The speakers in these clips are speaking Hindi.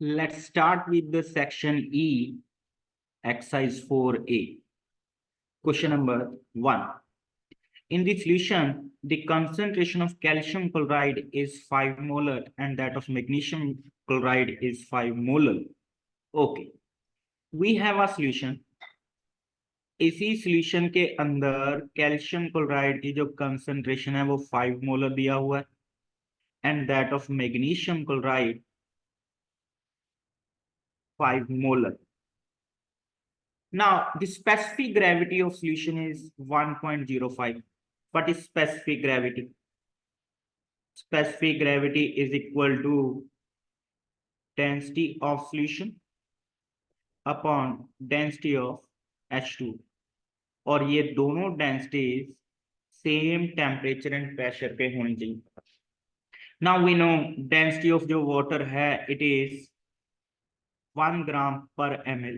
Let's start with the section E, exercise 4A. Question number 1. In the solution, the concentration of calcium chloride is 5 molar and that of magnesium chloride is 5 molar. Okay, we have a solution. इसी solution के अंदर calcium chloride की जो concentration है वो 5 molar दिया हुआ है and that of magnesium chloride 5 molar. Now, the specific gravity of solution is 1.05. What is specific gravity? Specific gravity is equal to density of solution upon density of H2. और ये दोनों densities same temperature and pressure पे होनी चाहिए. Now we know density of जो water है it is 1 gram per ml.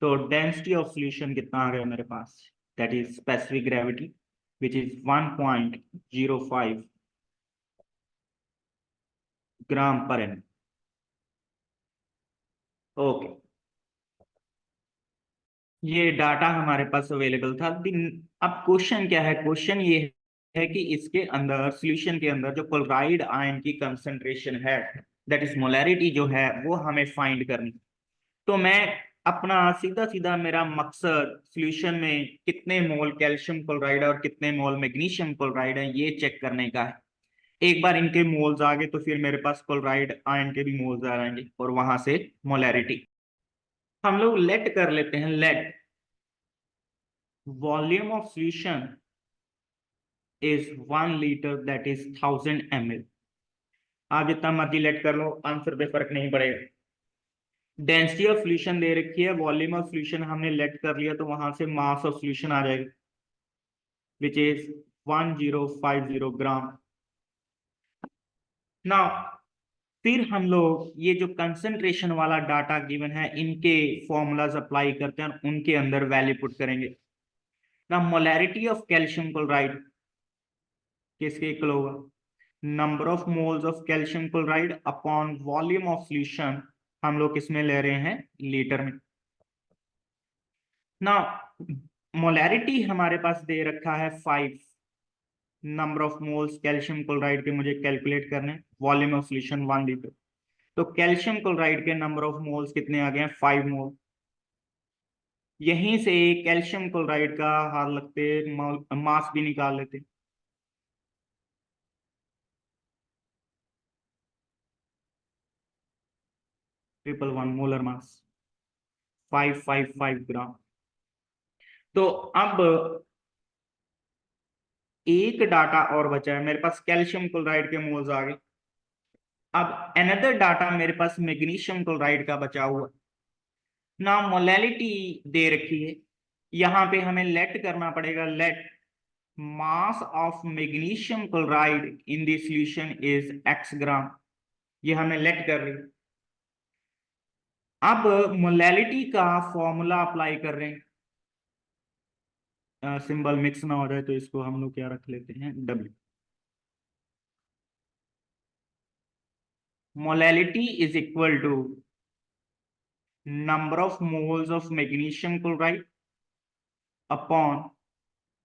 तो डेंसिटी ऑफ सॉल्यूशन कितना आ गया मेरे पास, that is specific gravity which is 1.05 gram per M. Okay, ये डाटा हमारे पास अवेलेबल था. अब क्वेश्चन क्या है? क्वेश्चन ये है कि इसके अंदर सॉल्यूशन के अंदर जो क्लोराइड आयन की कंसंट्रेशन है दैट इज मोलैरिटी जो है वो हमें फाइंड करनी. तो मैं अपना सीधा सीधा मेरा मकसद सॉल्यूशन में कितने मोल कैल्शियम क्लोराइड और कितने मोल मैग्नीशियम क्लोराइड है ये चेक करने का है. एक बार इनके मोल्स आ गए तो फिर मेरे पास क्लोराइड आयन के भी मोल्स आ जाएंगे और वहां से मोलैरिटी. हम लोग लेट कर लेते हैं. Let volume of solution is 1 litre that is 1000 ml. आप जितना मर्जी लेट कर लो, आंसर पे फर्क नहीं पड़ेगा. डेंसिटी ऑफ सॉल्यूशन दे रखी है, वॉल्यूम ऑफ सॉल्यूशन हमने लेट कर लिया तो वहां से मास ऑफ सॉल्यूशन आ जाएगा विच इज 1050 ग्राम. नाउ फिर हम लोग ये जो कंसंट्रेशन वाला डाटा गिवन है इनके फॉर्मूलाज अप्लाई करते हैं, उनके अंदर वैल्यू पुट करेंगे. ना मोलैरिटी ऑफ कैल्शियम क्लोराइड किसके इक्वल होगा? Number of moles of calcium chloride upon volume of solution. हम लोग किसमें ले रहे हैं? लीटर में. ना मोलैरिटी हमारे पास दे रखा है 5. Number of moles calcium chloride के मुझे कैलकुलेट करने. Volume of solution 1 litre. तो कैल्शियम क्लोराइड के नंबर ऑफ मोल्स कितने आ गए हैं? 5 मोल. यहीं से कैल्शियम क्लोराइड का हार लगते मास भी निकाल लेते. ट्रिपल 1 मोलर मास 555 ग्राम. तो अब एक डाटा और बचा है मेरे पास, कैल्शियम क्लोराइड के मोल्स आ गए. अब अनदर डाटा मेरे पास मैग्नीशियम क्लोराइड का बचा हुआ. ना मोलैलिटी दे रखी है, यहां पे हमें लेट करना पड़ेगा. Let mass of magnesium chloride in the solution is x gram. ये हमें लेट कर रही. अब मोलैलिटी का फॉर्मूला अप्लाई कर रहे हैं. सिंबल मिक्स ना हो जाए तो इसको हम लोग क्या रख लेते हैं? W. Molality is equal to number of moles of magnesium chloride upon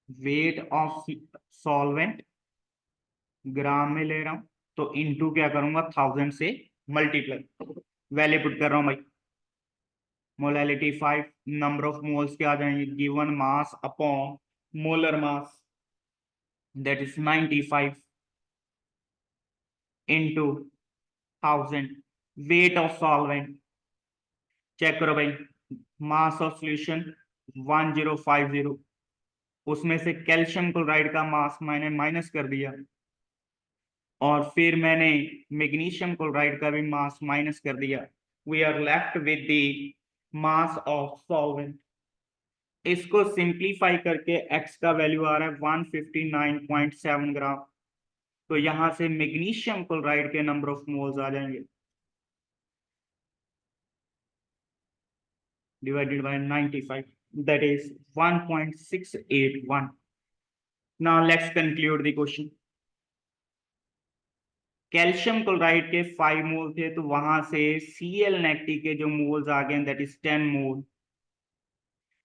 weight of solvent. Gram में ले रहा हूं तो इनटू क्या करूंगा? 1000 से मल्टीप्लाई. वैल्यू पुट कर रहा हूं भाई. मोलैलिटी 5, नंबर ऑफ मोल्स क्या आ जाएंगे? Given mass upon molar mass that is 95 into 1000. Weight of solvent check करो भाई. Mass of solution 1050. उसमें से कैल्शियम क्लोराइड का मास मैंने माइनस कर दिया और फिर मैंने मैग्नीशियम क्लोराइड का भी मास माइनस कर दिया. We are left with the mass of solvent. इसको सिंप्लीफाई करके x का वैल्यू आ रहा है 159.7 ग्राम. तो यहां से मैग्नीशियम क्लोराइड के नंबर ऑफ मोल्स आ जाएंगे divided by 95, that is 1.681. Now let's conclude the question. Calcium chloride के 5 मोल थे, तो वहां से Cl नेगेटिव के जो मोल्स आ गए दैट इज 10 मोल।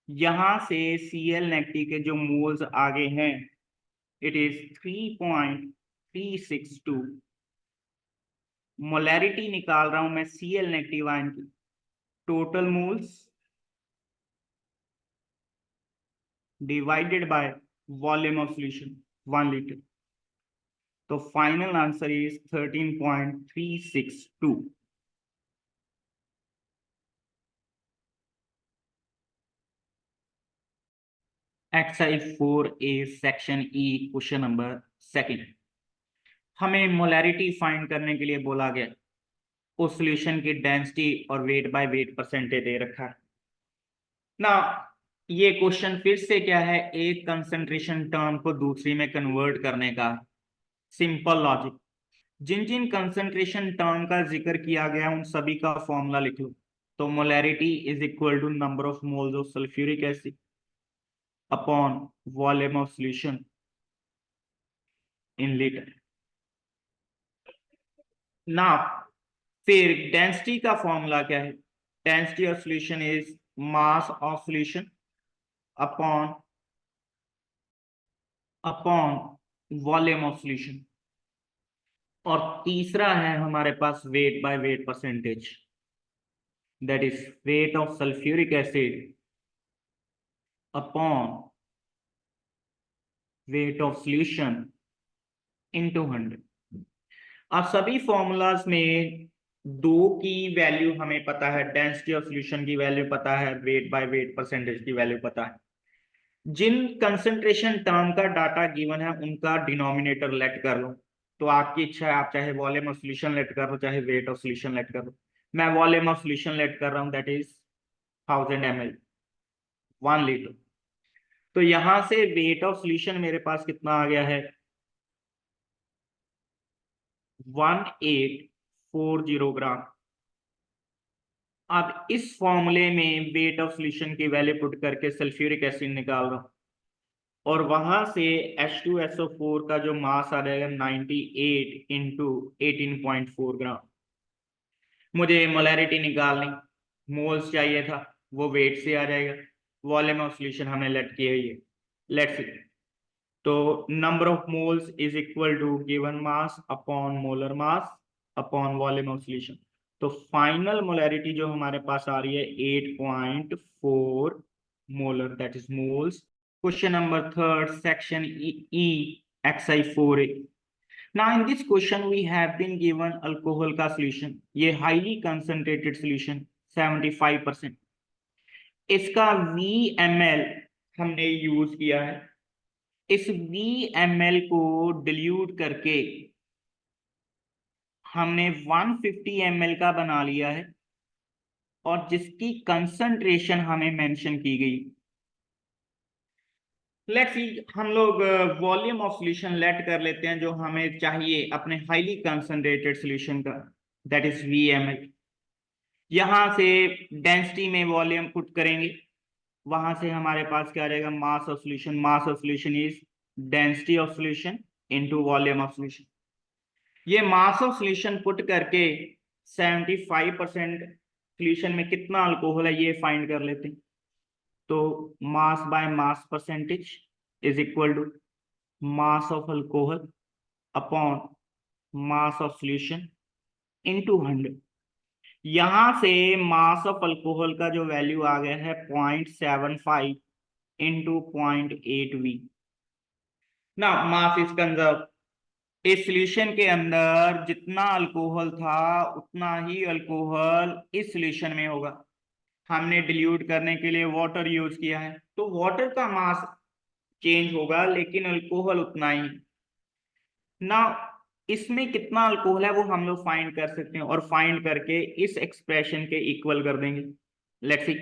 यहां से Cl नेगेटिव के जो मोल्स आगे हैं इट इज 3.362। मोलैरिटी निकाल रहा हूं मैं Cl नेगेटिव आयन की, total moles divided by volume of solution 1 litre. तो final answer is 13.362। Exercise 4A section E question number second. हमें मोलैरिटी फाइंड करने के लिए बोला गया, उस सॉल्यूशन की डेंसिटी और वेट बाय वेट परसेंटेज दे रखा है ना। ये क्वेश्चन फिर से क्या है, एक कंसंट्रेशन टर्म को दूसरी में कन्वर्ट करने का सिंपल लॉजिक। जिन जिन कंसंट्रेशन टर्म का जिक्र किया गया उन सभी का फॉर्मूला लिख लो। तो molarity is equal to number of moles of sulphuric acid upon volume of solution in litre. ना फिर डेंसिटी का फॉर्मूला क्या है, density of solution is mass of solution upon volume of solution. और तीसरा है हमारे पास weight by weight percentage, that is weight of sulphuric acid upon weight of solution into 100। अब सभी फॉर्मूलाज में दो की वैल्यू हमें पता है, डेंसिटी ऑफ सॉल्यूशन की वैल्यू पता है, वेट बाय वेट परसेंटेज की वैल्यू पता है। जिन कंसंट्रेशन टर्म का डाटा गिवन है उनका डिनोमिनेटर लेट कर लो। तो आपकी इच्छा है, आप चाहे वॉल्यूम ऑफ सॉल्यूशन लेट कर लो चाहे वेट ऑफ सॉल्यूशन लेट कर लो। मैं वॉल्यूम ऑफ सॉल्यूशन लेट कर रहा हूं, दैट इज 1000 ml 1 लीटर। तो यहां से वेट ऑफ सॉल्यूशन मेरे पास कितना आ गया है, 1840 ग्राम। अब इस फॉर्मूले में वेट ऑफ सॉल्यूशन की वैल्यू पुट करके सल्फ्यूरिक एसिड निकाल रहा हूं, और वहां से H2SO4 का जो मास आ जाएगा 98 इंटू 18.4 ग्राम। मुझे मोलैरिटी निकालनी, मोल्स चाहिए था, वो वेट से आ जाएगा। वॉल्यूम ऑफ सॉल्यूशन हमने लेट की हुई है, लेट्स सी। तो number of moles is equal to given mass upon molar mass upon volume of solution. तो फाइनल मोलैरिटी जो हमारे पास आ रही है 8.4 molar, that is moles. Question number third section E exercise 4A। Now in this question we have been given alcohol का solution, ये highly concentrated solution 75%। इसका VML हमने यूज किया है। इस VML को डिल्यूट करके हमने 150 ml का बना लिया है, और जिसकी कंसंट्रेशन हमें मेंशन की गई। लेट्स सी, हम लोग वॉल्यूम ऑफ सॉल्यूशन लेट कर लेते हैं जो हमें चाहिए अपने हाईली कंसंट्रेटेड सॉल्यूशन का, दैट इज VML। यहां से डेंसिटी में वॉल्यूम पुट करेंगे, वहां से हमारे पास क्या रहेगा, मास of solution. Mass of solution is density of solution into volume of solution. ये मास ऑफ सॉल्यूशन पुट करके 75% सॉल्यूशन में कितना अल्कोहल है ये फाइंड कर लेते हैं। तो mass by mass percentage is equal to mass of alcohol upon mass of solution into 100। यहां से मास ऑफ अल्कोहल का जो वैल्यू आ गया है 0.75 इंटू 0.8V ना। मास इज कंजर्व, इस सॉल्यूशन के अंदर जितना अल्कोहल था उतना ही अल्कोहल इस सॉल्यूशन में होगा। हमने डिल्यूट करने के लिए वाटर यूज किया है, तो वाटर का मास चेंज होगा लेकिन अल्कोहल उतना ही ना। इसमें कितना अल्कोहल है वो हम लोग फाइंड कर सकते हैं, और फाइंड करके इस एक्सप्रेशन के इक्वल कर देंगे। Let's see,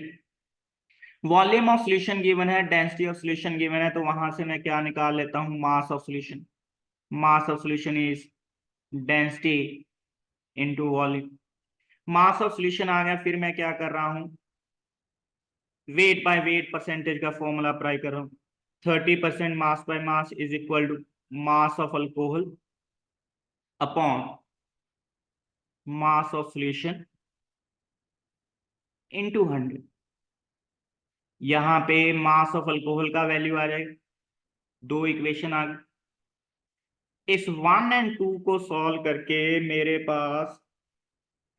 volume of solution given है, डेंसिटी ऑफ सॉल्यूशन गिवन है, तो वहां से मैं क्या निकाल लेता हूं, mass of solution. Mass of solution is density into volume. Mass of solution आ गया, फिर मैं क्या कर रहा हूं, वेट बाय वेट परसेंटेज का फॉर्मूला अप्लाई कर रहा हूं। 30% mass by mass is equal to mass of alcohol upon mass of solution into 100। यहाँ पे मास ऑफ अल्कोहल का वैल्यू आ जाएगा, दो इक्वेशन आ गई। इस 1 और 2 को सॉल्व करके मेरे पास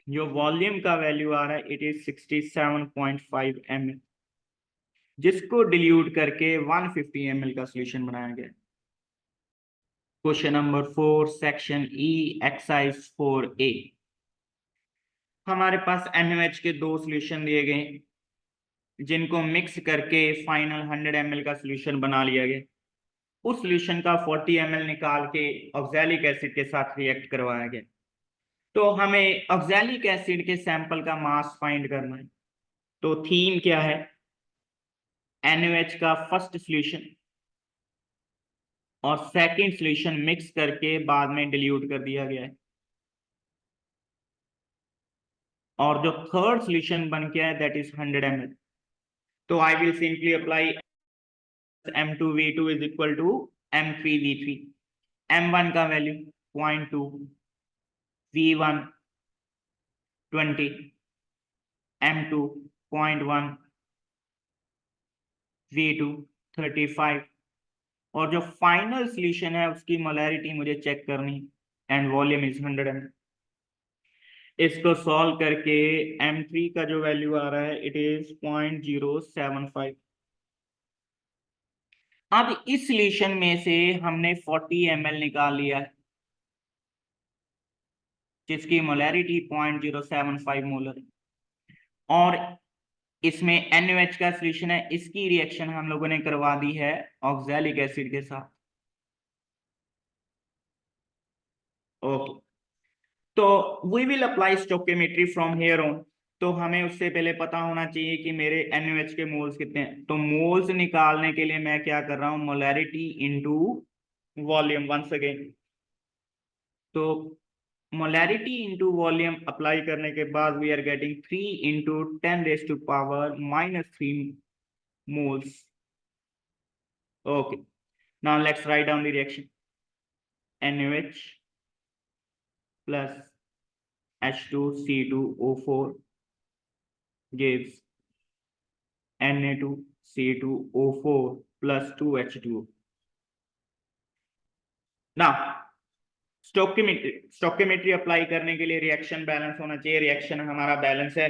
जो वॉल्यूम का वैल्यू आ रहा है इट इज 67.5 ml, जिसको डिल्यूट करके 150 ml का सॉल्यूशन बनाया गया। Question number 4 section E exercise 4A। हमारे पास NaOH के दो सॉल्यूशन दिए गए जिनको मिक्स करके फाइनल 100 ml का सॉल्यूशन बना लिया गया। उस सॉल्यूशन का 40 ml निकाल के ऑक्सैलिक एसिड के साथ रिएक्ट करवाया गया। तो हमें ऑक्सैलिक एसिड के सैंपल का मास फाइंड करना है। तो थीम क्या है? NaOH का फर्स्ट सॉल्यूशन और सेकंड सॉल्यूशन मिक्स करके बाद में डिल्यूट कर दिया गया है, और जो थर्ड सॉल्यूशन बन गया है दैट इज 100 ml। तो आई विल simply apply M2V2 is equal to M3V3। M1 का वैल्यू 0.2, V1 20, M2 0.1, V2 35, और जो फाइनल सॉल्यूशन है उसकी मोलैरिटी मुझे चेक करनी एंड वॉल्यूम इज 100 ml। इसको सॉल्व करके M3 का जो वैल्यू आ रहा है इट इज 0.075। अब इस सॉल्यूशन में से हमने 40 ml निकाल लिया है जिसकी मोलैरिटी 0.075 मोलर है, और इसमें NaOH का सॉल्यूशन है, इसकी रिएक्शन हम लोगों ने करवा दी है ऑक्सैलिक एसिड के साथ। ओके, तो we will apply stoichiometry from here on. तो हमें उससे पहले पता होना चाहिए कि मेरे NaOH के मोल्स कितने हैं। तो मोल्स निकालने के लिए मैं क्या कर रहा हूं, molarity into volume once again. तो मोलैरिटी इनटू वॉल्यूम अप्लाई करने के बाद we are getting 3 into 10⁻³ moles. Okay, now let's write down the reaction. NaOH plus H2C2O4 gives Na2C2O4 plus 2H2O. Now stoichiometry apply करने के लिए रिएक्शन बैलेंस होना चाहिए। रिएक्शन हमारा बैलेंस है,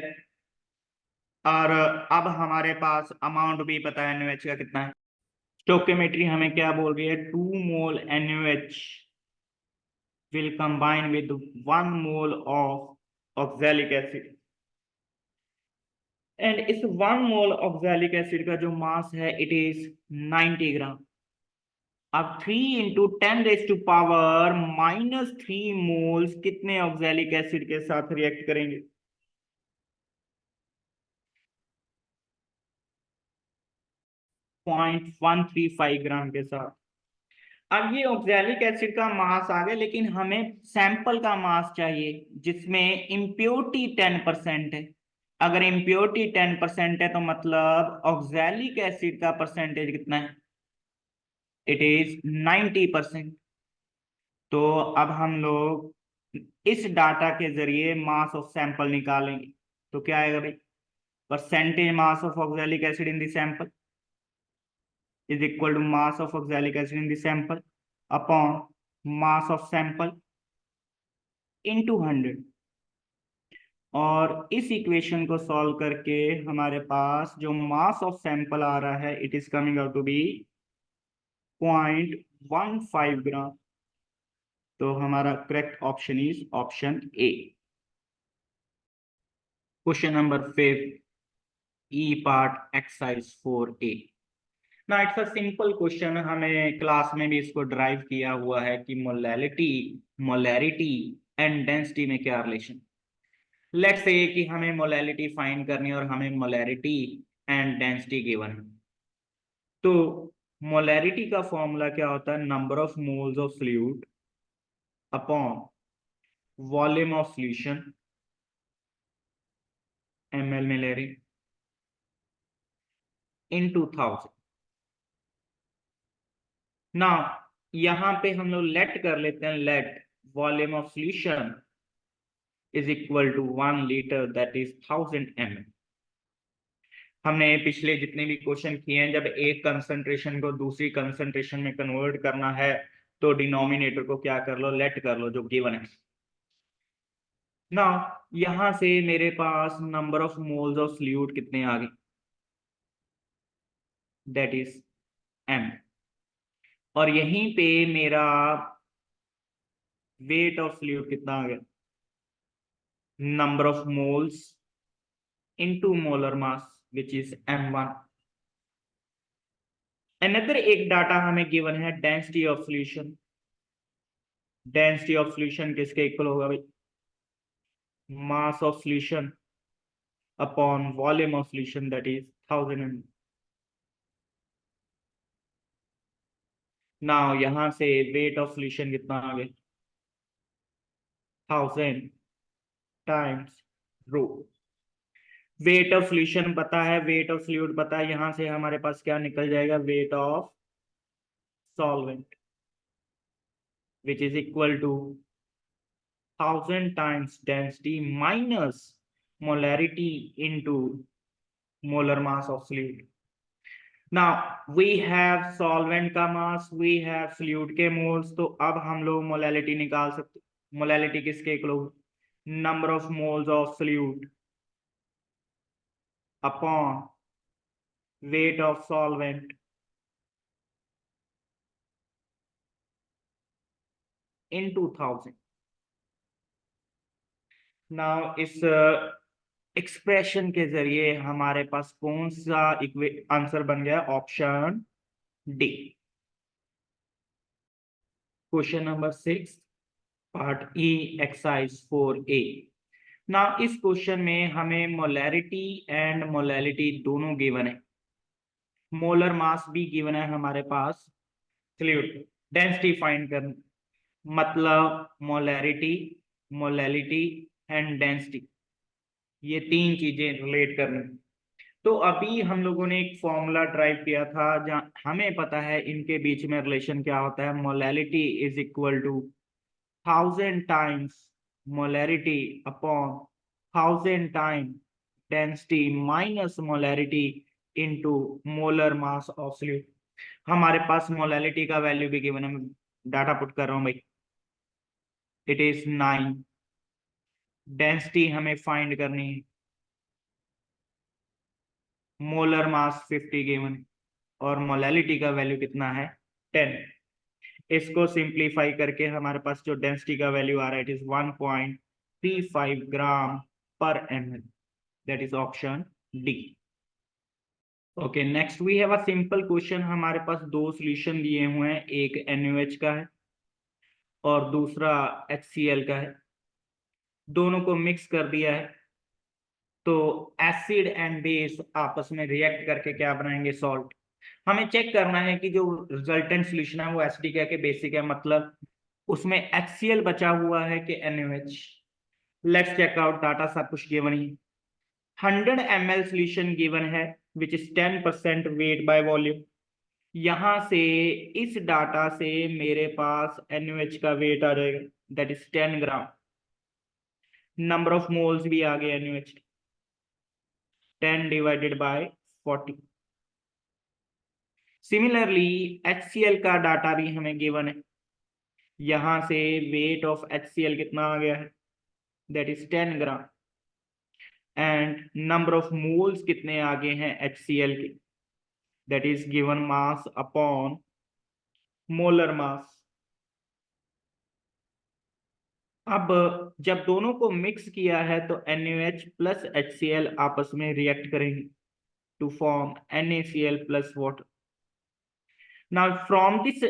और अब हमारे पास अमाउंट भी पता है NaOH का कितना है। स्टोकियोमेट्री हमें क्या बोल रही है, 2 मोल NaOH will combine with 1 mole of oxalic acid, and इस 1 मोल ऑक्सैलिक एसिड का जो मास है इट इज 90 ग्राम। अब 3 इंटू 10⁻³ मोल्स कितने ऑक्सैलिक एसिड के साथ रिएक्ट करेंगे? 0.135 ग्राम के साथ। अब ये ऑक्सैलिक एसिड का मास आ गया, लेकिन हमें सैंपल का मास चाहिए जिसमें इम्प्योरिटी 10% है। अगर इम्प्योरिटी 10% है तो मतलब ऑक्सैलिक एसिड का परसेंटेज कितना है, इट इज 90%। तो अब हम लोग इस डाटा के जरिए मास ऑफ सैंपल निकालेंगे। तो क्या आएगा भाई, percentage mass of oxalic acid in the sample is equal to mass of oxalic acid in the sample upon mass of sample into 100। और इस इक्वेशन को सॉल्व करके हमारे पास जो मास ऑफ सैंपल आ रहा है it is coming out to be 0.15 gram. तो हमारा correct option is option A. Question number 5 E part exercise 4A। ना इट्स अ सिंपल क्वेश्चन, हमें क्लास में भी इसको ड्राइव किया हुआ है कि मोलैरिटी एंड डेंसिटी में क्या रिलेशन। लेट्स से कि हमें मोलैलिटी फाइंड करनी है और हमें मोलैरिटी एंड डेंसिटी गिवन है। तो मोलैरिटी का फॉर्मूला क्या होता है, number of moles of solute upon volume of solution ml में ले रही इनटू 1000। ना यहाँ पे हम लोग लेट कर लेते हैं, let volume of solution is equal to 1 litre, that is 1000 ml। हमने पिछले जितने भी क्वेश्चन किए हैं, जब एक कंसंट्रेशन को दूसरी कंसंट्रेशन में कन्वर्ट करना है तो डिनोमिनेटर को क्या कर लो, लेट कर लो, जो गिवन है। ना यहां से मेरे पास number of moles of fluid कितने आ गए, दैट इज m। और यहीं पे मेरा वेट ऑफ फ्लूइड कितना आ गया, number of moles into molar mass which is m1। Another एक डाटा हमें गिवन है density of solution. Density of solution किसके इक्वल होगा भाई, mass of solution upon volume of solution, that is 1000 ml। Now यहां से वेट ऑफ सॉल्यूशन कितना आ गया, 1000 times rho. Weight of solution पता है, वेट ऑफ फ्लूइड पता है, यहां से हमारे पास क्या निकल जाएगा, weight of solvent which is equal to 1000 times density minus molarity into molar mass of fluid। Now we have solvent का mass, we have fluid के moles, तो अब हम लोग molality निकाल सकते। molality किसके इक्वल होगा, number of moles of fluid upon weight of solvent into 1000। Now इस एक्सप्रेशन के जरिए हमारे पास कौन सा आंसर बन गया, option D. Question number 6 part E exercise 4A। ना इस क्वेश्चन में हमें मोलैरिटी एंड मोलैलिटी दोनों गिवन है, मोलर मास भी गिवन है हमारे पास, फ्लूइड डेंसिटी फाइंड करना, मतलब मोलैरिटी, मोलैलिटी एंड डेंसिटी, ये तीन चीजें रिलेट करनी। तो अभी हम लोगों ने एक फॉर्मूला ड्राइव किया था जहाँ हमें पता है इनके बीच में रिलेशन क्या होता है, molality is equal to 1000 times molarity upon 1000 times density minus molarity into molar mass of fluid। हमारे पास मोलैलिटी का वैल्यू भी गिवन है, मैं डाटा पुट कर रहा हूं भाई, इट इज 9। डेंसिटी हमें फाइंड करनी है, मोलर मास 50 गिवन है, और मोलैलिटी का वैल्यू कितना है, 10। इसको सिंप्लीफाई करके हमारे पास जो डेंसिटी का वैल्यू आ रहा है, इट इज 1.35 ग्राम पर ml, that is option D. Okay, next we have a simple question. हमारे पास दो सॉल्यूशन दिए हुए हैं, एक NaOH का है और दूसरा HCl का है, दोनों को मिक्स कर दिया है, तो एसिड एंड बेस आपस में रिएक्ट करके क्या बनाएंगे, सॉल्ट। हमें चेक करना है कि जो रिजल्टेंट सॉल्यूशन है वो एसिडिक है कि बेसिक है, मतलब उसमें HCl बचा हुआ है कि NaOH। Let's check out data, सब कुछ गिवन ही। 100 ml सॉल्यूशन गिवन है which is 10% weight by volume. यहां से इस डाटा से मेरे पास NaOH का वेट आ जाएगा, that is 10 gram. Number of moles भी आ गए NaOH, 10 divided by 40। Similarly HCl का डाटा भी हमें गिवन है, यहां से वेट ऑफ HCl कितना आ गया है, that is 10 gram, and number of moles कितने आगे हैं HCl के, that is given mass upon molar मास। अब जब दोनों को मिक्स किया है तो NaOH प्लस HCl आपस में रिएक्ट करेंगे to form NaCl plus water. Now from this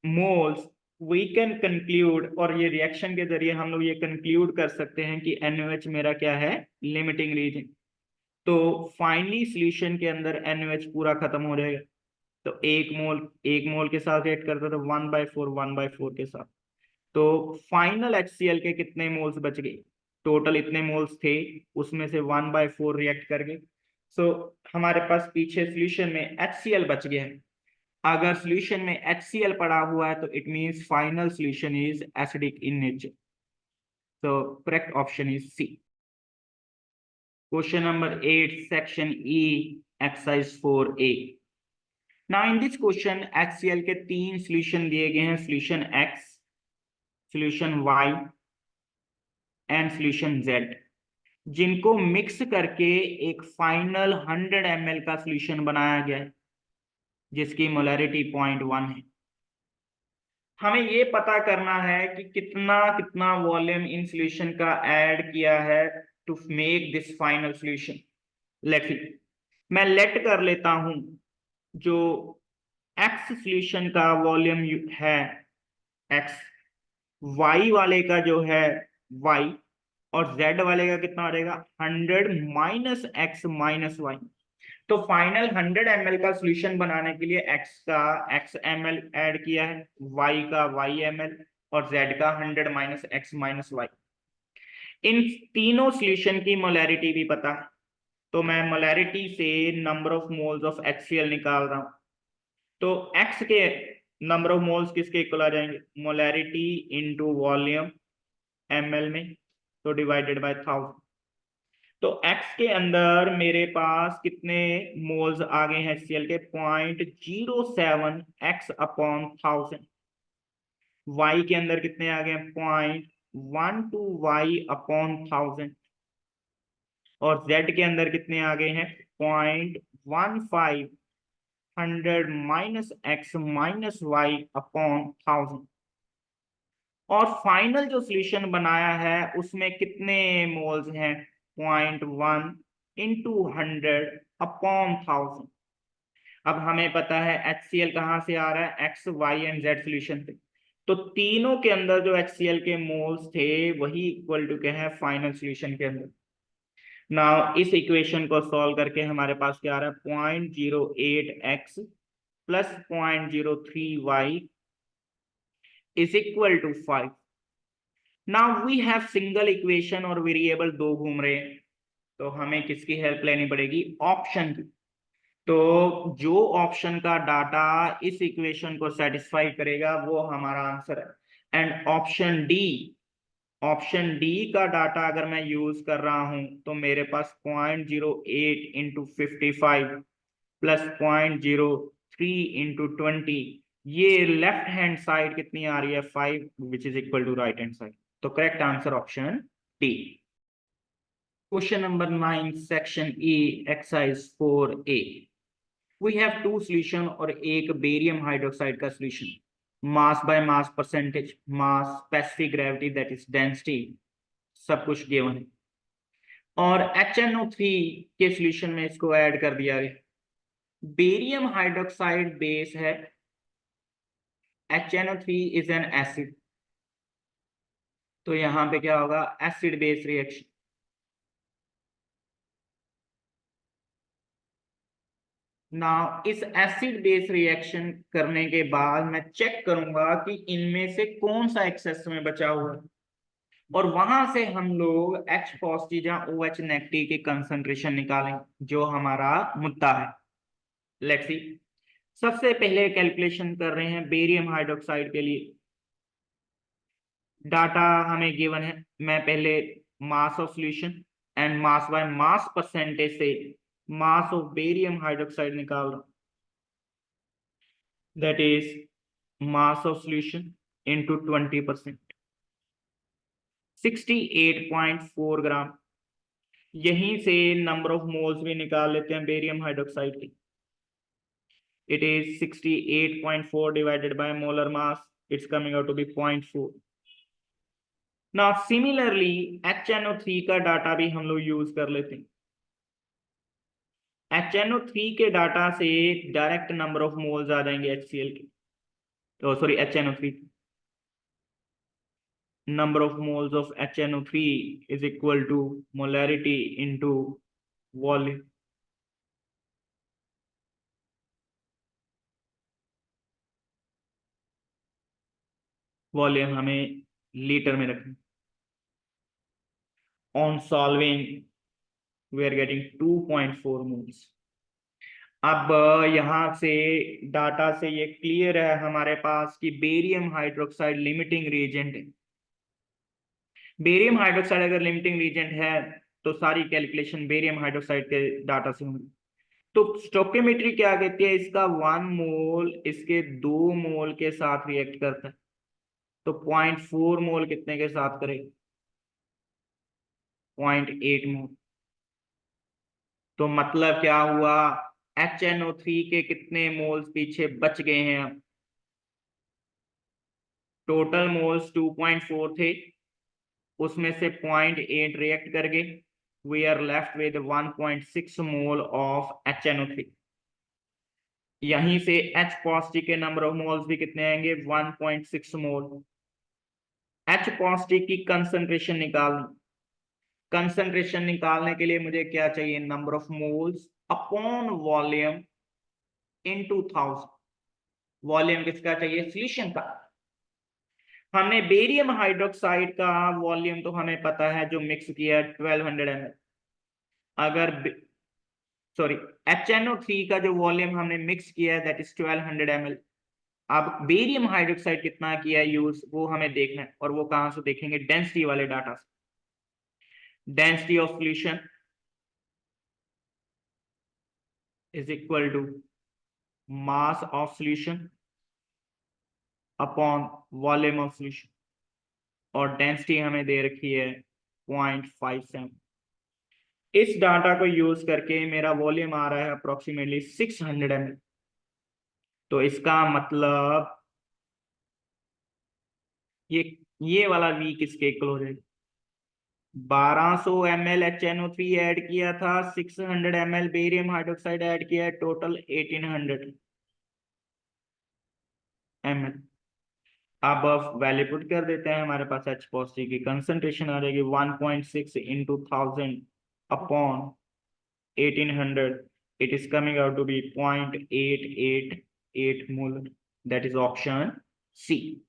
moles we can conclude, और ये रिएक्शन के जरिए हम लोग ये कंक्लूड कर सकते हैं कि NaOH मेरा क्या है, लिमिटिंग रीजन। तो फाइनली सॉल्यूशन के अंदर NaOH पूरा खत्म हो जाएगा, तो एक मोल के साथ रिएक्ट करता है तो 1/4 के साथ। तो फाइनल HCl के कितने मोल्स बच गए, टोटल इतने मोल्स थे, उसमें से 1/4 रिएक्ट कर गए। सो हमारे पास पीछे सॉल्यूशन में HCl बच गया है। अगर सॉल्यूशन में HCl पड़ा हुआ है तो it means final solution is acidic in nature. So correct option is C. Question number 8, section E, exercise 4A. Now in this question HCl के 3 solution दिए गए हैं, solution X, solution Y and solution Z, जिनको मिक्स करके एक फाइनल 100 ml का solution बनाया गया है जिसकी मोलैरिटी 0.1 है। हमें ये पता करना है कि कितना कितना वॉल्यूम इन सॉल्यूशन का ऐड किया है to make this final solution. Let see, मैं लेट कर लेता हूं जो एक्स सॉल्यूशन का वॉल्यूम है एक्स, वाई वाले का जो है वाई, और जेड वाले का कितना रहेगा 100 माइनस एक्स माइनस वाई। तो फाइनल 100 ml का सॉल्यूशन बनाने के लिए x का x ml ऐड किया है, y का y ml और z का 100 माइनस x माइनस y। इन तीनों सॉल्यूशन की मोलैरिटी भी पता है, तो मैं मोलैरिटी से number of moles of HCl निकाल रहा हूं। तो x के नंबर ऑफ मोल्स किसके इक्वल आ जाएंगे, मोलैरिटी इनटू वॉल्यूम ml में, तो डिवाइडेड बाय 1000। तो x के अंदर मेरे पास कितने मोल्स आ गए हैं HCl के, 0.07 x अपॉन 1000। y के अंदर कितने आ गए, 0.12 y अपॉन 1000। और z के अंदर कितने आ गए हैं, 0.15 100 minus x minus y upon 1000। और फाइनल जो सॉल्यूशन बनाया है उसमें कितने मोल्स हैं, 0.1 इंटू 100 अपॉन 1000। अब हमें पता है HCl कहाँ से आ रहा है, x, y and z solution से, तो तीनों के अंदर जो HCl के मोल्स थे वही इक्वल टू क्या है फाइनल सॉल्यूशन के अंदर। नाउ इस इक्वेशन को सॉल्व करके हमारे पास क्या आ रहा है, 0.08x plus 0.03y is equal to 5। Now we have single equation और वेरिएबल दो घूम रहे हैं, तो हमें किसकी हेल्प लेनी पड़ेगी, ऑप्शन की। तो जो ऑप्शन का डाटा इस इक्वेशन को सेटिस्फाई करेगा वो हमारा आंसर है। एंड ऑप्शन डी का डाटा अगर मैं यूज कर रहा हूं तो मेरे पास 0.08 इंटू 55 प्लस 0.03 इंटू 20, ये लेफ्ट हैंड साइड कितनी आ रही है 5, which is equal to right hand side. तो correct answer option D. Question number 9, section E, exercise 4A। We have two solution और एक बेरियम हाइड्रोक्साइड का solution, mass by mass percentage, mass, specific gravity that is density, सब कुछ गिवन है। और HNO3 के सॉल्यूशन में इसको ऐड कर दिया गया। बेरियम हाइड्रोक्साइड बेस है, HNO3 इज एन एसिड, तो यहां पे क्या होगा, एसिड बेस रिएक्शन। ना इस एसिड बेस रिएक्शन करने के बाद मैं चेक करूंगा कि इनमें से कौन सा एक्सेस में बचा हुआ है, और वहां से हम लोग H पॉजिटिव या OH नेगेटिव की कंसंट्रेशन निकालेंगे जो हमारा मुद्दा है। लेट्स सी, सबसे पहले कैलकुलेशन कर रहे हैं बेरियम हाइड्रोक्साइड के लिए। डाटा हमें गिवन है, मैं पहले mass of solution and mass by mass percentage से मास ऑफ बेरियम हाइड्रोक्साइड निकाल रहा हूं, that is mass of solution into 20%, 68.4 gram. यहीं से नंबर ऑफ मोल्स भी निकाल लेते हैं बेरियम हाइड्रोक्साइड की। It is 68.4 divided by molar mass, it's coming out to be 0.4। Now similarly HNO3 का डाटा भी हम लोग यूज कर लेते हैं। HNO3 के डाटा से डायरेक्ट नंबर ऑफ मोल्स आ जाएंगे HCl के, तो sorry HNO3, number of moles of HNO3 is equal to molarity into volume। Volume हमें लीटर में रखना। On solving we are getting 2.4 moles. अब यहां से डाटा से ये क्लियर है हमारे पास कि बेरियम हाइड्रोक्साइड लिमिटिंग रिएजेंट है। बेरियम हाइड्रोक्साइड अगर लिमिटिंग रीजेंट है तो सारी कैलकुलेशन बेरियम हाइड्रोक्साइड के डाटा से होंगी। तो स्टोकियोमेट्री क्या कहती है, इसका 1 मोल इसके 2 मोल के साथ रिएक्ट करता है, तो 0.4 मोल कितने के साथ करेगा, 0.8 मोल। तो मतलब क्या हुआ, HNO3 के कितने मोल्स पीछे बच गए हैं अब, टोटल मोल्स 2.4 थे, उसमें से 0.8 रिएक्ट कर गए, we are left with 1.6 mole of HNO3। यहीं से H पॉजिटिव के नंबर ऑफ मोल्स भी कितने आएंगे, 1.6 मोल। H पॉजिटिव की कंसंट्रेशन निकालनी, कंसंट्रेशन निकालने के लिए मुझे क्या चाहिए, number of moles upon volume into 1000। Volume किसका चाहिए, सॉल्यूशन का। हमने बेरियम हाइड्रोक्साइड का वॉल्यूम तो हमें पता है, जो मिक्स किया 1200 ml। अगर सॉरी HNO3 का जो वॉल्यूम हमने मिक्स किया है दैट इज 1200 ml। अब बेरियम हाइड्रोक्साइड कितना किया है यूज, वो हमें देखना है, और वो कहां से देखेंगे, डेंसिटी वाले डाटा से। Density of solution is equal to mass of solution upon volume of solution, और डेंसिटी हमें दे रखी है 0.57। इस डाटा को यूज करके मेरा वॉल्यूम आ रहा है अप्रोक्सीमेटली 600 ml। तो इसका मतलब ये ये वाला वी किसके इक्वल हो जाएगा, 1200 ml HNO3 ऐड किया था, 600 ml बेरियम हाइड्रोक्साइड ऐड किया है, टोटल 1800 ml। अब वैल्यू पुट कर देते हैं, हमारे पास H पॉजिटिव की कंसंट्रेशन आ जाएगी 1.6 into 1000 upon 1800, it is coming out to be 0.888 molar, that is option C।